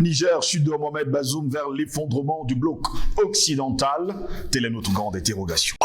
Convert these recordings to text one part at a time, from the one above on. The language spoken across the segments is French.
Niger, chute de Mohamed Bazoum vers l'effondrement du bloc occidental. Telle est notre grande interrogation.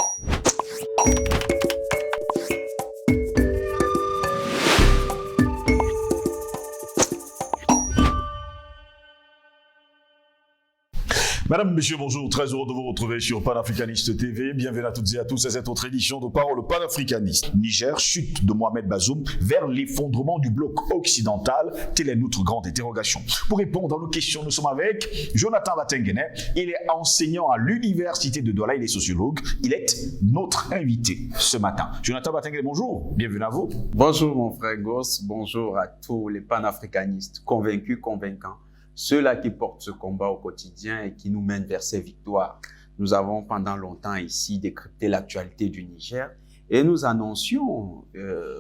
Madame, Monsieur, bonjour, très heureux de vous retrouver sur Panafricaniste TV. Bienvenue à toutes et à tous à cette autre édition de Parole panafricaniste. Niger, chute de Mohamed Bazoum vers l'effondrement du bloc occidental. Telle est notre grande interrogation. Pour répondre à nos questions, nous sommes avec Jonathan Batengene. Il est enseignant à l'Université de Douala, il est sociologue. Il est notre invité ce matin. Jonathan Batengene, bonjour, bienvenue à vous. Bonjour mon frère Goss, bonjour à tous les panafricanistes convaincus, convaincants. Ceux-là qui portent ce combat au quotidien et qui nous mènent vers ces victoires. Nous avons pendant longtemps ici décrypté l'actualité du Niger et nous annoncions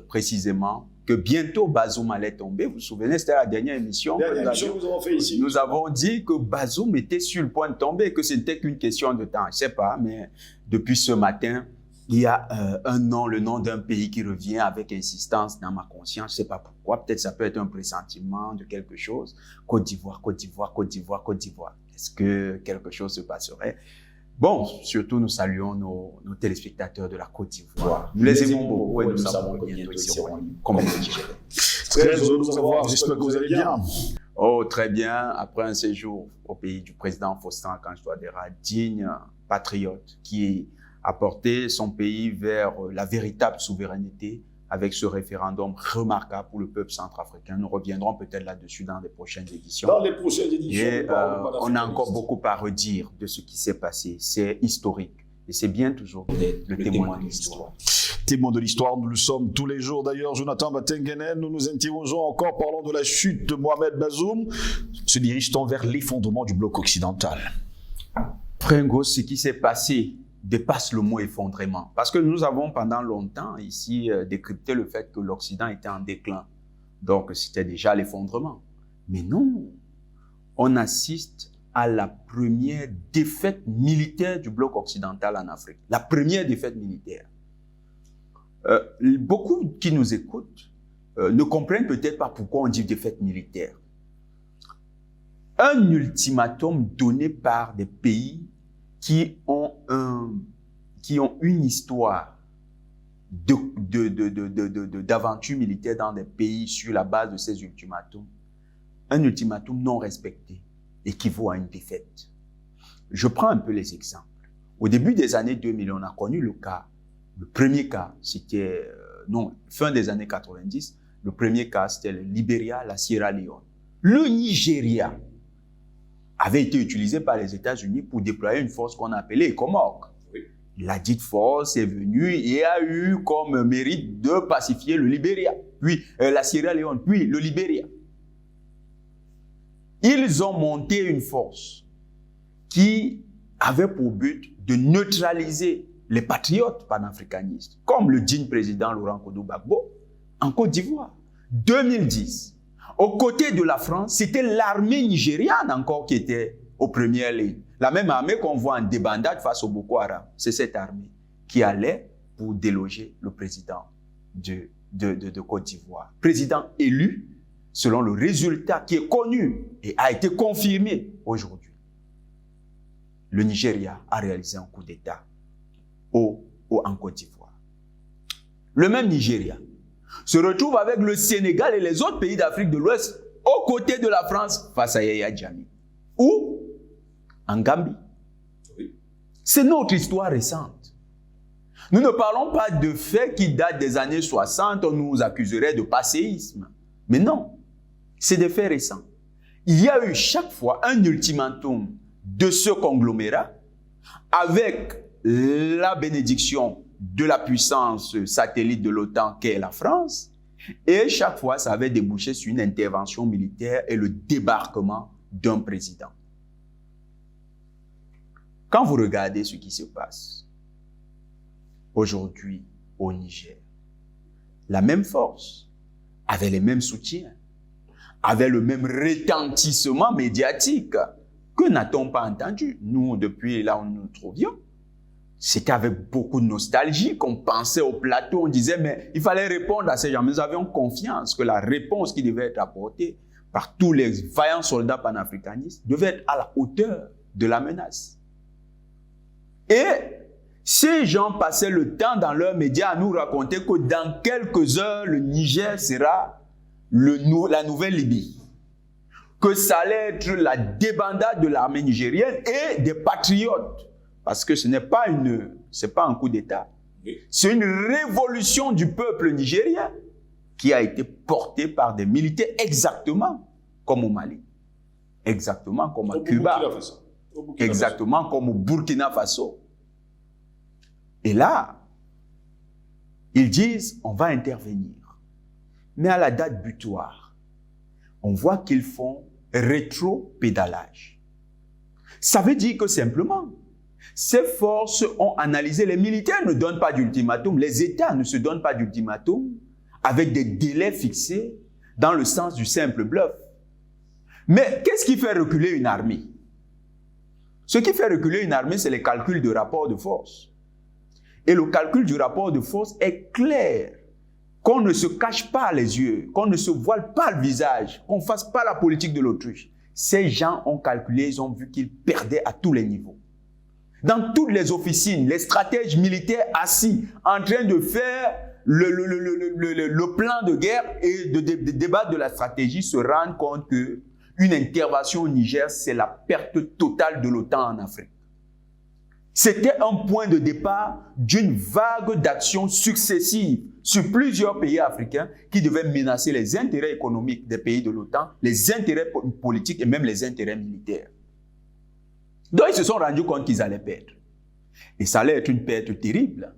précisément que bientôt Bazoum allait tomber. Vous vous souvenez, c'était la dernière émission que nous avons fait ici. Nous avons dit que Bazoum était sur le point de tomber, que ce n'était qu'une question de temps. Je ne sais pas, mais depuis ce matin, il y a un nom, le nom d'un pays qui revient avec insistance dans ma conscience. Je ne sais pas pourquoi. Peut-être ça peut être un pressentiment de quelque chose. Côte d'Ivoire, Côte d'Ivoire, Côte d'Ivoire, Côte d'Ivoire. Est-ce que quelque chose se passerait? Bon, surtout nous saluons nos téléspectateurs de la Côte d'Ivoire. Nous les aimons beaucoup et nous savons que bientôt ils seront comme les Nigériens. Très heureux de vous avoir. J'espère que vous allez bien. Oh, très bien. Après un séjour au pays du président Faustin Archange Touadéra, digne patriote qui a porté son pays vers la véritable souveraineté avec ce référendum remarquable pour le peuple centrafricain. Nous reviendrons peut-être là-dessus dans les prochaines éditions. Dans les prochaines éditions. Et on a encore beaucoup à redire de ce qui s'est passé. C'est historique. Et c'est bien toujours d'être le témoin de l'histoire. Témoin de l'histoire, nous le sommes tous les jours. D'ailleurs, Jonathan Batengene, nous nous interrogeons encore, parlant de la chute de Mohamed Bazoum. Se dirige-t-on vers l'effondrement du bloc occidental? Pringo, ce qui s'est passé dépasse le mot effondrement. Parce que nous avons pendant longtemps ici décrypté le fait que l'Occident était en déclin. Donc c'était déjà l'effondrement. Mais non, on assiste à la première défaite militaire du bloc occidental en Afrique. La première défaite militaire. Beaucoup qui nous écoutent ne comprennent peut-être pas pourquoi on dit défaite militaire. Un ultimatum donné par des pays qui ont une histoire d'aventure militaire dans des pays sur la base de ces ultimatums, un ultimatum non respecté équivaut à une défaite. Je prends un peu les exemples. Au début des années 2000, on a connu le premier cas, c'était, fin des années 90, le premier cas, c'était le Libéria, la Sierra Leone. Le Nigeria avait été utilisé par les États-Unis pour déployer une force qu'on appelait ECOMOG. Oui. La dite force est venue et a eu comme mérite de pacifier le Libéria, puis la Sierra Leone, puis le Libéria. Ils ont monté une force qui avait pour but de neutraliser les patriotes panafricanistes, comme le digne président Laurent Gbagbo, en Côte d'Ivoire. 2010. Aux côtés de la France, c'était l'armée nigériane encore qui était aux premières lignes. La même armée qu'on voit en débandade face au Boko Haram. C'est cette armée qui allait pour déloger le président de Côte d'Ivoire. Président élu selon le résultat qui est connu et a été confirmé aujourd'hui. Le Nigeria a réalisé un coup d'État en Côte d'Ivoire. Le même Nigeria se retrouve avec le Sénégal et les autres pays d'Afrique de l'Ouest aux côtés de la France face à Yaya Jammeh. Ou en Gambie. Oui. C'est notre histoire récente. Nous ne parlons pas de faits qui datent des années 60, on nous accuserait de passéisme. Mais non, c'est des faits récents. Il y a eu chaque fois un ultimatum de ce conglomérat avec la bénédiction de la puissance satellite de l'OTAN qu'est la France, et chaque fois ça avait débouché sur une intervention militaire et le débarquement d'un président. Quand vous regardez ce qui se passe aujourd'hui au Niger, la même force, avait les mêmes soutiens, avait le même retentissement médiatique. Que n'a-t-on pas entendu? Nous, depuis là où nous nous trouvions, c'était avec beaucoup de nostalgie qu'on pensait au plateau, on disait mais il fallait répondre à ces gens. Nous avions confiance que la réponse qui devait être apportée par tous les vaillants soldats panafricanistes devait être à la hauteur de la menace. Et ces gens passaient le temps dans leurs médias à nous raconter que dans quelques heures, le Niger sera la nouvelle Libye. Que ça allait être la débandade de l'armée nigérienne et des patriotes. Parce que ce n'est pas un coup d'État. C'est une révolution du peuple nigérien qui a été portée par des militaires exactement comme au Mali, exactement comme à Cuba, exactement comme au Burkina Faso. Et là, ils disent, on va intervenir. Mais à la date butoir, on voit qu'ils font rétro-pédalage. Ça veut dire que simplement, ces forces ont analysé, les militaires ne donnent pas d'ultimatum, les États ne se donnent pas d'ultimatum avec des délais fixés dans le sens du simple bluff. Mais qu'est-ce qui fait reculer une armée? Ce qui fait reculer une armée, c'est les calculs de rapport de force. Et le calcul du rapport de force est clair. Qu'on ne se cache pas les yeux, qu'on ne se voile pas le visage, qu'on ne fasse pas la politique de l'autruche. Ces gens ont calculé, ils ont vu qu'ils perdaient à tous les niveaux. Dans toutes les officines, les stratèges militaires assis, en train de faire le plan de guerre et de débattre de la stratégie, se rendent compte qu'une intervention au Niger, c'est la perte totale de l'OTAN en Afrique. C'était un point de départ d'une vague d'actions successives sur plusieurs pays africains qui devaient menacer les intérêts économiques des pays de l'OTAN, les intérêts politiques et même les intérêts militaires. Donc ils se sont rendus compte qu'ils allaient perdre. Et ça allait être une perte terrible,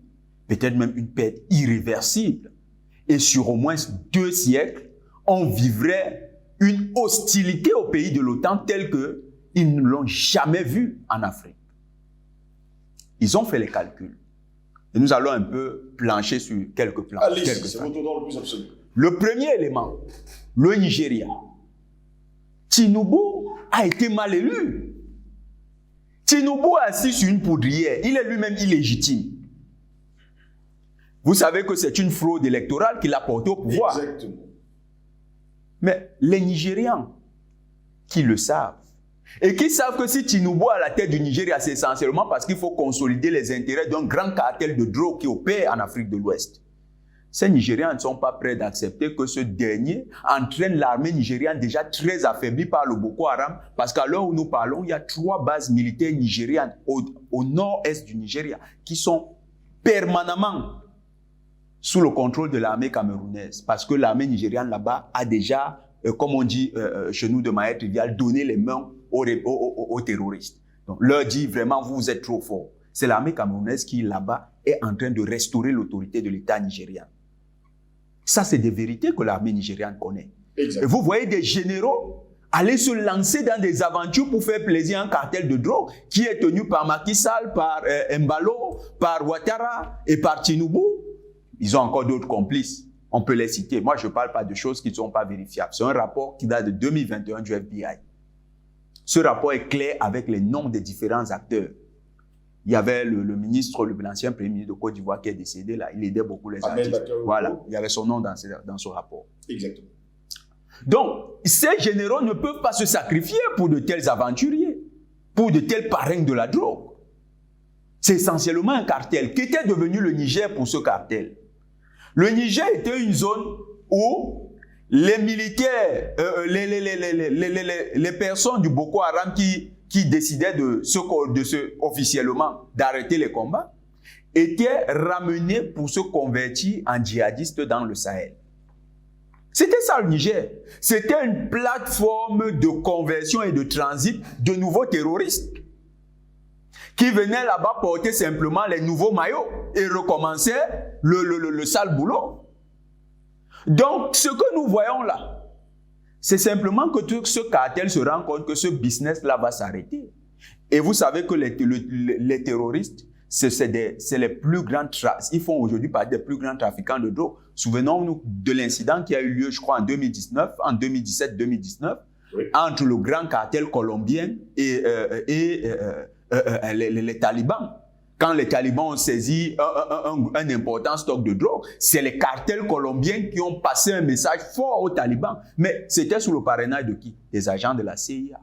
peut-être même une perte irréversible. Et sur au moins 2 siècles, on vivrait une hostilité aux pays de l'OTAN telle qu'ils ne l'ont jamais vue en Afrique. Ils ont fait les calculs. Et nous allons un peu plancher sur quelques plans. Allez-y, c'est votre ordre le plus absolu. Le premier élément, le Nigeria. Tinubu a été mal élu. Tinubu est assis sur une poudrière. Il est lui-même illégitime. Vous savez que c'est une fraude électorale qui l'a porté au pouvoir. Exactement. Mais les Nigérians qui le savent, et qui savent que si Tinubu est à la tête du Nigeria, c'est essentiellement parce qu'il faut consolider les intérêts d'un grand cartel de drogue qui opère en Afrique de l'Ouest. Ces Nigérians ne sont pas prêts d'accepter que ce dernier entraîne l'armée nigériane déjà très affaiblie par le Boko Haram, parce qu'à l'heure où nous parlons, il y a 3 bases militaires nigérianes au nord-est du Nigeria qui sont permanemment sous le contrôle de l'armée camerounaise, parce que l'armée nigériane là-bas a déjà, comme on dit chez nous de manière triviale, donné les mains aux terroristes. Donc, leur dit vraiment, vous êtes trop forts. C'est l'armée camerounaise qui, là-bas, est en train de restaurer l'autorité de l'État nigérien. Ça, c'est des vérités que l'armée nigériane connaît. Exactement. Et vous voyez des généraux aller se lancer dans des aventures pour faire plaisir à un cartel de drogue qui est tenu par Macky Sall, par Mbalo, par Ouattara et par Tinubu. Ils ont encore d'autres complices. On peut les citer. Moi, je ne parle pas de choses qui ne sont pas vérifiables. C'est un rapport qui date de 2021 du FBI. Ce rapport est clair avec les noms des différents acteurs. Il y avait l'ancien premier ministre de Côte d'Ivoire qui est décédé là. Il aidait beaucoup les artistes. Voilà, il y avait son nom dans ce rapport. Exactement. Donc, ces généraux ne peuvent pas se sacrifier pour de tels aventuriers, pour de tels parrains de la drogue. C'est essentiellement un cartel. Qu'était devenu le Niger pour ce cartel? Le Niger était une zone où les militaires, les personnes du Boko Haram qui décidaient officiellement d'arrêter les combats, étaient ramenés pour se convertir en djihadistes dans le Sahel. C'était ça le Niger. C'était une plateforme de conversion et de transit de nouveaux terroristes qui venaient là-bas porter simplement les nouveaux maillots et recommencer le sale boulot. Donc, ce que nous voyons là, c'est simplement que ce cartel se rend compte que ce business-là va s'arrêter. Et vous savez que les terroristes, c'est les plus grands, ils font aujourd'hui partie des plus grands trafiquants de drogue. Souvenons-nous de l'incident qui a eu lieu, je crois, en 2017-2019, oui, entre le grand cartel colombien et les talibans. quand les talibans ont saisi un important stock de drogue, c'est les cartels colombiens qui ont passé un message fort aux talibans. Mais c'était sous le parrainage de qui? Des agents de la CIA.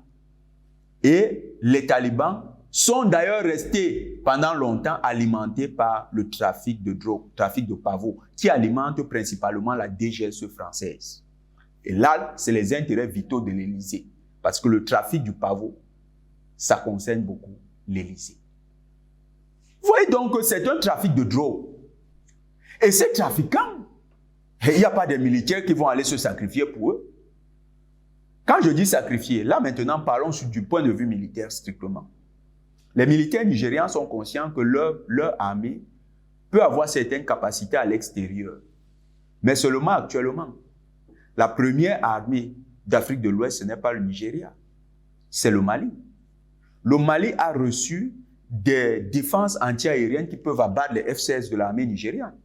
Et les talibans sont d'ailleurs restés pendant longtemps alimentés par le trafic de drogue, trafic de pavot, qui alimente principalement la DGSE française. Et là, c'est les intérêts vitaux de l'Élysée. Parce que le trafic du pavot, ça concerne beaucoup l'Élysée. Vous voyez donc que c'est un trafic de drogue. Et ces trafiquants, il n'y a pas de militaires qui vont aller se sacrifier pour eux. Quand je dis sacrifier, là maintenant parlons du point de vue militaire strictement. Les militaires nigérians sont conscients que leur armée peut avoir certaines capacités à l'extérieur. Mais seulement actuellement, la première armée d'Afrique de l'Ouest, ce n'est pas le Nigeria, c'est le Mali. Le Mali a reçu des défenses antiaériennes qui peuvent abattre les F-16 de l'armée nigériane,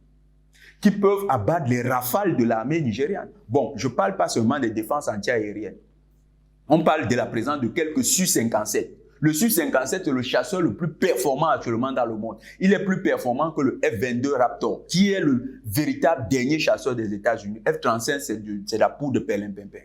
qui peuvent abattre les rafales de l'armée nigériane. Bon, je ne parle pas seulement des défenses antiaériennes. On parle de la présence de quelques Su-57. Le Su-57 c'est le chasseur le plus performant actuellement dans le monde. Il est plus performant que le F-22 Raptor, qui est le véritable dernier chasseur des États-Unis. F-35, c'est la poudre de perlimpinpin.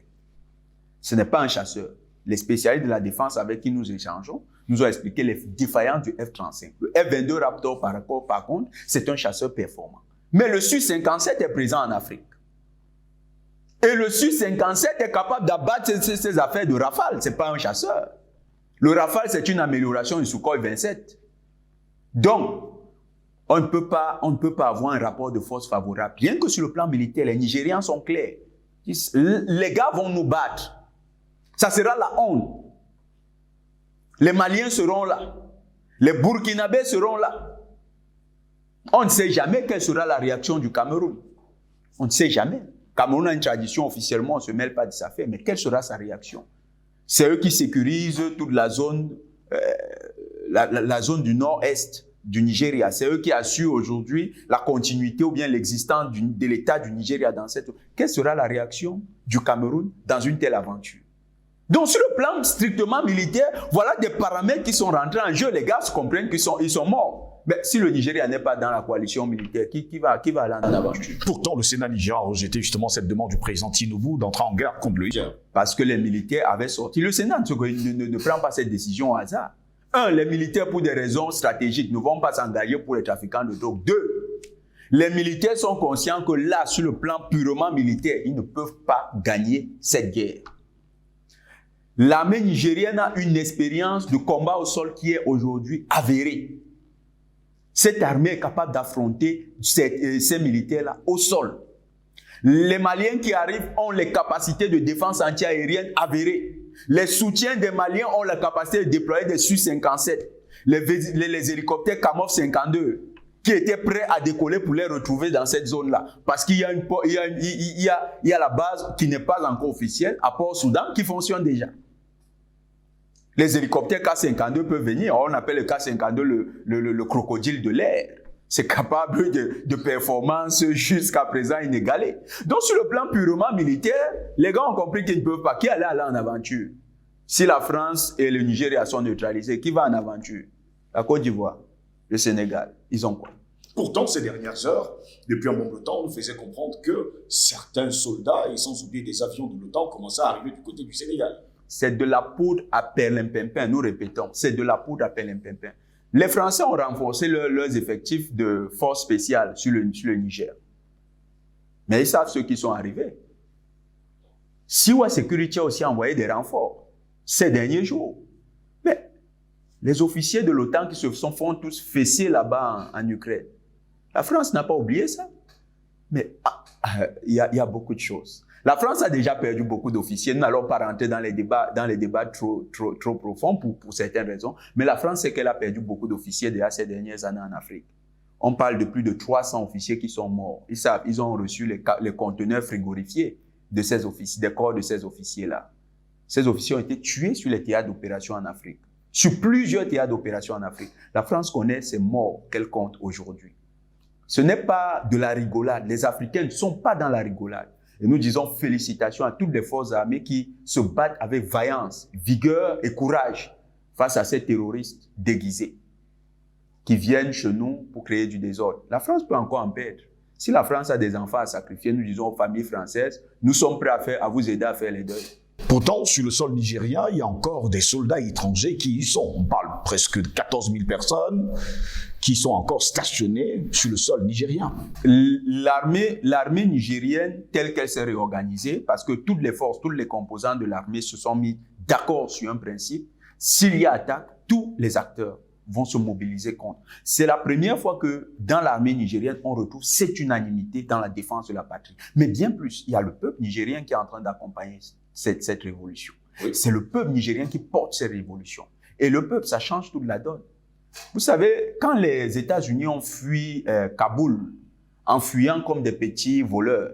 Ce n'est pas un chasseur. Les spécialistes de la défense avec qui nous échangeons nous ont expliqué les défaillances du F-35. Le F-22 Raptor, par contre, c'est un chasseur performant. Mais le Su-57 est présent en Afrique. Et le Su-57 est capable d'abattre ces affaires de Rafale. Ce n'est pas un chasseur. Le Rafale, c'est une amélioration du Sukhoi 27. Donc, on ne peut pas avoir un rapport de force favorable. Rien que sur le plan militaire, les Nigérians sont clairs. Les gars vont nous battre. Ça sera la honte. Les Maliens seront là. Les Burkinabés seront là. On ne sait jamais quelle sera la réaction du Cameroun. On ne sait jamais. Cameroun a une tradition, officiellement, on ne se mêle pas de sa affaire, mais quelle sera sa réaction? C'est eux qui sécurisent toute la zone, la zone du nord-est du Nigeria. C'est eux qui assurent aujourd'hui la continuité ou bien l'existence de l'État du Nigeria dans cette... Quelle sera la réaction du Cameroun dans une telle aventure? Donc, sur le plan strictement militaire, voilà des paramètres qui sont rentrés en jeu. Les gars se comprennent qu'ils sont morts. Mais si le Nigeria n'est pas dans la coalition militaire, qui va aller en aventure? Pourtant, le Sénat nigérien a rejeté justement cette demande du président Tinubu d'entrer en guerre contre le Niger. Parce que les militaires avaient sorti. Le Sénat ne prend pas cette décision au hasard. Un, les militaires, pour des raisons stratégiques, ne vont pas s'engager pour les trafiquants de drogue. Deux, les militaires sont conscients que là, sur le plan purement militaire, ils ne peuvent pas gagner cette guerre. L'armée nigérienne a une expérience de combat au sol qui est aujourd'hui avérée. Cette armée est capable d'affronter ces militaires-là au sol. Les Maliens qui arrivent ont les capacités de défense antiaérienne avérées. Les soutiens des Maliens ont la capacité de déployer des Su-57, les hélicoptères Kamov 52, qui étaient prêts à décoller pour les retrouver dans cette zone-là. Parce qu'il y a la base qui n'est pas encore officielle, à Port-Soudan, qui fonctionne déjà. Les hélicoptères K-52 peuvent venir. On appelle le K-52 le crocodile de l'air. C'est capable de performances jusqu'à présent inégalées. Donc, sur le plan purement militaire, les gars ont compris qu'ils ne peuvent pas. Qui allait aller en aventure? Si la France et le Nigeria sont neutralisés, qui va en aventure? La Côte d'Ivoire, le Sénégal, ils ont quoi? Pourtant, ces dernières heures, depuis un bon bout de temps, on nous faisait comprendre que certains soldats, et sans oublier des avions de l'OTAN, commençaient à arriver du côté du Sénégal. C'est de la poudre à perlimpinpin, nous répétons, c'est de la poudre à perlimpinpin. Les Français ont renforcé leurs effectifs de force spéciale sur le Niger. Mais ils savent ceux qui sont arrivés. Siwa Security a aussi envoyé des renforts ces derniers jours. Mais les officiers de l'OTAN qui se font tous fesser là-bas en Ukraine, la France n'a pas oublié ça. Mais il y a beaucoup de choses. La France a déjà perdu beaucoup d'officiers. Nous n'allons pas rentrer dans les débats trop profonds pour certaines raisons. Mais la France sait qu'elle a perdu beaucoup d'officiers déjà ces dernières années en Afrique. On parle de plus de 300 officiers qui sont morts. Ils savent, ils ont reçu les conteneurs frigorifiés de ces officiers, des corps de ces officiers-là. Ces officiers ont été tués sur les théâtres d'opération en Afrique. Sur plusieurs théâtres d'opération en Afrique. La France connaît ces morts qu'elle compte aujourd'hui. Ce n'est pas de la rigolade. Les Africains ne sont pas dans la rigolade. Et nous disons félicitations à toutes les forces armées qui se battent avec vaillance, vigueur et courage face à ces terroristes déguisés. qui viennent chez nous pour créer du désordre. La France peut encore en perdre. Si la France a des enfants à sacrifier, nous disons aux familles françaises, nous sommes prêts à vous aider à faire les deuils. Pourtant, sur le sol nigérien, il y a encore des soldats étrangers qui y sont. On parle presque de 14 000 personnes qui sont encore stationnées sur le sol nigérien. L'armée nigérienne, telle qu'elle s'est réorganisée, parce que toutes les forces, tous les composants de l'armée se sont mis d'accord sur un principe, s'il y a attaque, tous les acteurs vont se mobiliser contre. C'est la première fois que dans l'armée nigérienne, on retrouve cette unanimité dans la défense de la patrie. Mais bien plus, il y a le peuple nigérien qui est en train d'accompagner cette révolution. Oui. C'est le peuple nigérien qui porte cette révolution. Et le peuple, ça change toute la donne. Vous savez, quand les États-Unis ont fui Kaboul, en fuyant comme des petits voleurs,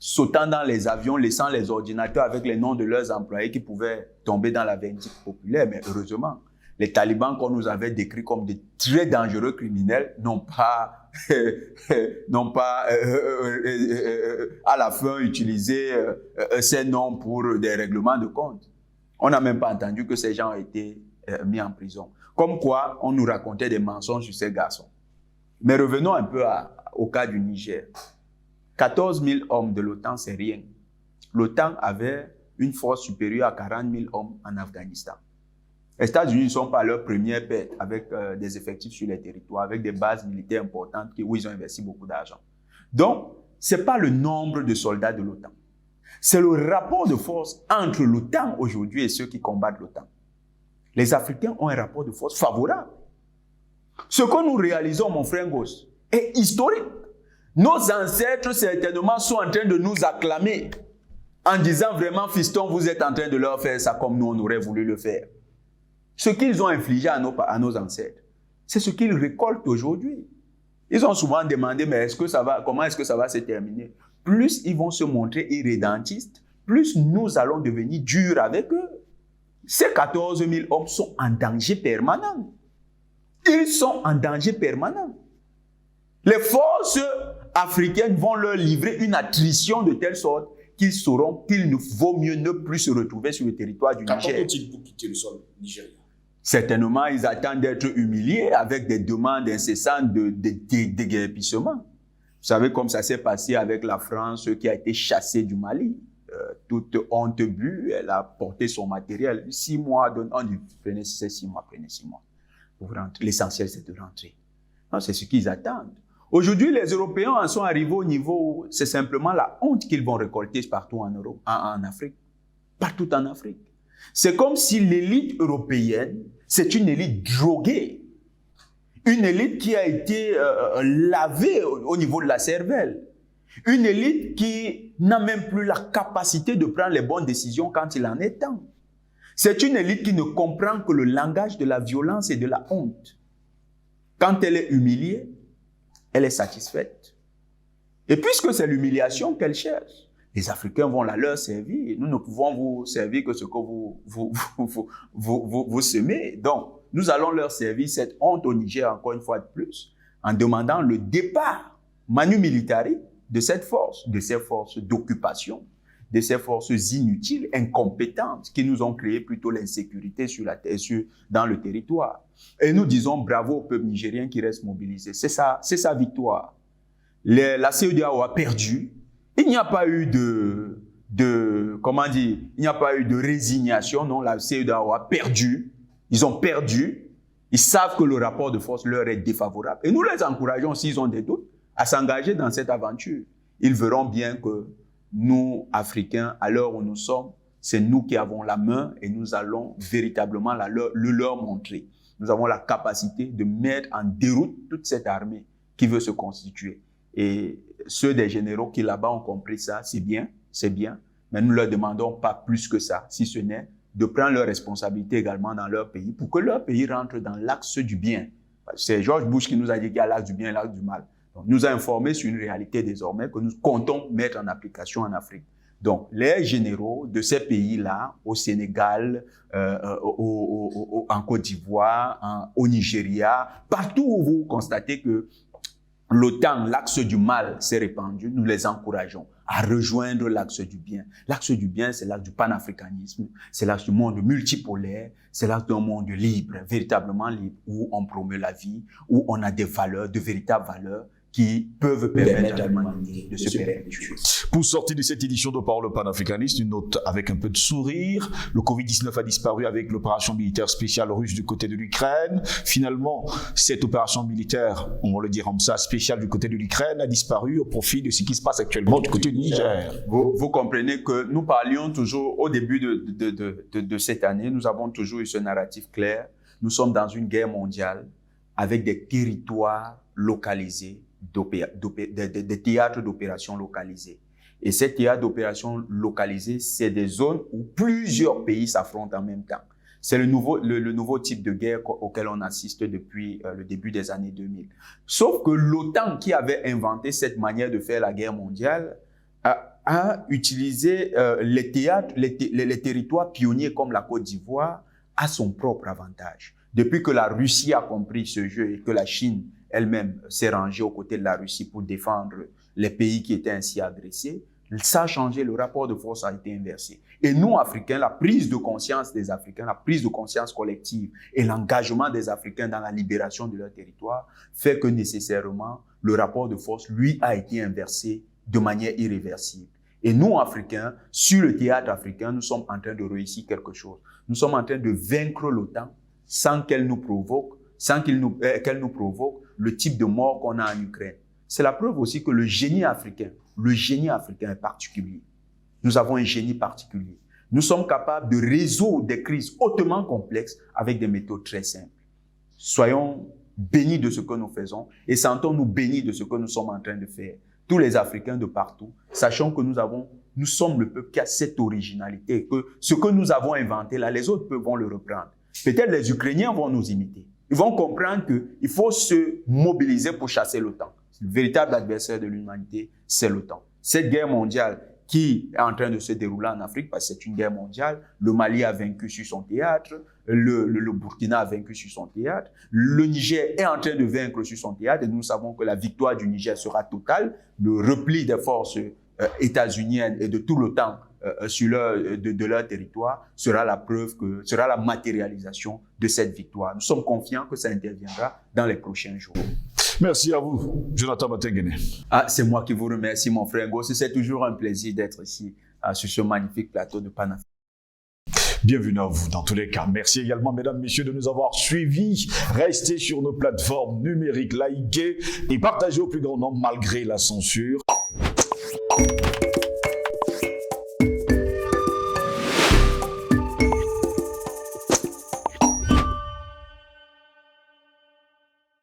sautant dans les avions, laissant les ordinateurs avec les noms de leurs employés qui pouvaient tomber dans la vindicte populaire, mais heureusement, les talibans qu'on nous avait décrits comme des très dangereux criminels n'ont pas à la fin utilisé ces noms pour des règlements de compte. On n'a même pas entendu que ces gens ont été mis en prison. Comme quoi, on nous racontait des mensonges sur ces garçons. Mais revenons un peu au cas du Niger. 14 000 hommes de l'OTAN, c'est rien. L'OTAN avait une force supérieure à 40 000 hommes en Afghanistan. Les États-Unis ne sont pas leur première perte avec des effectifs sur les territoires, avec des bases militaires importantes où ils ont investi beaucoup d'argent. Donc, ce n'est pas le nombre de soldats de l'OTAN. C'est le rapport de force entre l'OTAN aujourd'hui et ceux qui combattent l'OTAN. Les Africains ont un rapport de force favorable. Ce que nous réalisons, mon frère Goss, est historique. Nos ancêtres, certainement, sont en train de nous acclamer en disant vraiment, fiston, vous êtes en train de leur faire ça comme nous, on aurait voulu le faire. Ce qu'ils ont infligé à nos ancêtres, c'est ce qu'ils récoltent aujourd'hui. Ils ont souvent demandé, mais comment est-ce que ça va se terminer? Plus ils vont se montrer irrédentistes, plus nous allons devenir durs avec eux. Ces 14 000 hommes sont en danger permanent. Ils sont en danger permanent. Les forces africaines vont leur livrer une attrition de telle sorte qu'ils sauront qu'il ne vaut mieux ne plus se retrouver sur le territoire du Niger. Qu'attendent-ils pour quitter le sol nigérien? Certainement, ils attendent d'être humiliés avec des demandes incessantes de déguerpissement. Vous savez, comme ça s'est passé avec la France qui a été chassée du Mali. Toute honte bue, elle a porté son matériel. 6 mois, on dit, prenez 6 mois. L'essentiel, c'est de rentrer. C'est ce qu'ils attendent. Aujourd'hui, les Européens en sont arrivés au niveau où c'est simplement la honte qu'ils vont récolter partout en Europe, en Afrique. Partout en Afrique. C'est comme si l'élite européenne, c'est une élite droguée. Une élite qui a été lavée au niveau de la cervelle. Une élite qui n'a même plus la capacité de prendre les bonnes décisions quand il en est temps. C'est une élite qui ne comprend que le langage de la violence et de la honte. Quand elle est humiliée, elle est satisfaite. Et puisque c'est l'humiliation qu'elle cherche, les Africains vont la leur servir. Nous ne pouvons vous servir que ce que vous semez. Donc, nous allons leur servir cette honte au Niger, encore une fois de plus, en demandant le départ manu militari de cette force, de ces forces d'occupation, de ces forces inutiles, incompétentes, qui nous ont créé plutôt l'insécurité dans le territoire. Et nous disons bravo au peuple nigérien qui reste mobilisé. C'est sa victoire. La CEDEAO a perdu. Il n'y a pas eu il n'y a pas eu de résignation. Non, la CEDEAO a perdu. Ils ont perdu. Ils savent que le rapport de force leur est défavorable. Et nous les encourageons, s'ils ont des doutes, à s'engager dans cette aventure. Ils verront bien que nous, Africains, à l'heure où nous sommes, c'est nous qui avons la main et nous allons véritablement le leur montrer. Nous avons la capacité de mettre en déroute toute cette armée qui veut se constituer. Et ceux des généraux qui là-bas ont compris ça, c'est bien, mais nous ne leur demandons pas plus que ça, si ce n'est de prendre leurs responsabilités également dans leur pays pour que leur pays rentre dans l'axe du bien. C'est George Bush qui nous a dit qu'il y a l'axe du bien et l'axe du mal. Donc, nous a informés sur une réalité désormais que nous comptons mettre en application en Afrique. Donc, les généraux de ces pays-là, au Sénégal, en Côte d'Ivoire, au Nigeria, partout où vous constatez que l'OTAN, l'axe du mal, s'est répandu, nous les encourageons à rejoindre l'axe du bien. L'axe du bien, c'est l'axe du panafricanisme, c'est l'axe du monde multipolaire, c'est l'axe d'un monde libre, véritablement libre, où on promeut la vie, où on a des valeurs, de véritables valeurs, qui peuvent permettre à l'humanité de se perpétuer. Pour sortir de cette édition de Parole panafricaniste, une note avec un peu de sourire. Le Covid-19 a disparu avec l'opération militaire spéciale russe du côté de l'Ukraine. Finalement, cette opération militaire, on va le dire comme ça, spéciale du côté de l'Ukraine, a disparu au profit de ce qui se passe actuellement du côté du Niger. Vous comprenez que nous parlions toujours, au début de cette année, nous avons toujours eu ce narratif clair. Nous sommes dans une guerre mondiale avec des territoires localisés, des théâtres d'opérations localisés. Et ces théâtres d'opérations localisés, c'est des zones où plusieurs pays s'affrontent en même temps. C'est le nouveau type de guerre auquel on assiste depuis le début des années 2000. Sauf que l'OTAN, qui avait inventé cette manière de faire la guerre mondiale, a utilisé les théâtres, les territoires pionniers comme la Côte d'Ivoire à son propre avantage. Depuis que la Russie a compris ce jeu et que la Chine elle-même s'est rangée aux côtés de la Russie pour défendre les pays qui étaient ainsi agressés, ça a changé, le rapport de force a été inversé. Et nous, Africains, la prise de conscience des Africains, la prise de conscience collective et l'engagement des Africains dans la libération de leur territoire fait que nécessairement, le rapport de force, lui, a été inversé de manière irréversible. Et nous, Africains, sur le théâtre africain, nous sommes en train de réussir quelque chose. Nous sommes en train de vaincre l'OTAN sans qu'elle nous provoque, qu'elle nous provoque le type de mort qu'on a en Ukraine. C'est la preuve aussi que le génie africain est particulier. Nous avons un génie particulier. Nous sommes capables de résoudre des crises hautement complexes avec des méthodes très simples. Soyons bénis de ce que nous faisons et sentons-nous bénis de ce que nous sommes en train de faire. Tous les Africains de partout, sachant que nous sommes le peuple qui a cette originalité, que ce que nous avons inventé là, les autres peuples vont le reprendre. Peut-être les Ukrainiens vont nous imiter. Ils vont comprendre qu'il faut se mobiliser pour chasser l'OTAN. Le véritable adversaire de l'humanité, c'est l'OTAN. Cette guerre mondiale qui est en train de se dérouler en Afrique, parce que c'est une guerre mondiale, le Mali a vaincu sur son théâtre, le Burkina a vaincu sur son théâtre, le Niger est en train de vaincre sur son théâtre, et nous savons que la victoire du Niger sera totale. Le repli des forces états-uniennes et de tout l'OTAN de leur territoire sera la preuve sera la matérialisation de cette victoire. Nous sommes confiants que ça interviendra dans les prochains jours. Merci à vous, Jonathan Matengene. C'est moi qui vous remercie, mon frère Ngossi. C'est toujours un plaisir d'être ici sur ce magnifique plateau de Panafrique. Bienvenue à vous dans tous les cas. Merci également, mesdames, messieurs, de nous avoir suivis. Restez sur nos plateformes numériques, likez et partagez au plus grand nombre malgré la censure.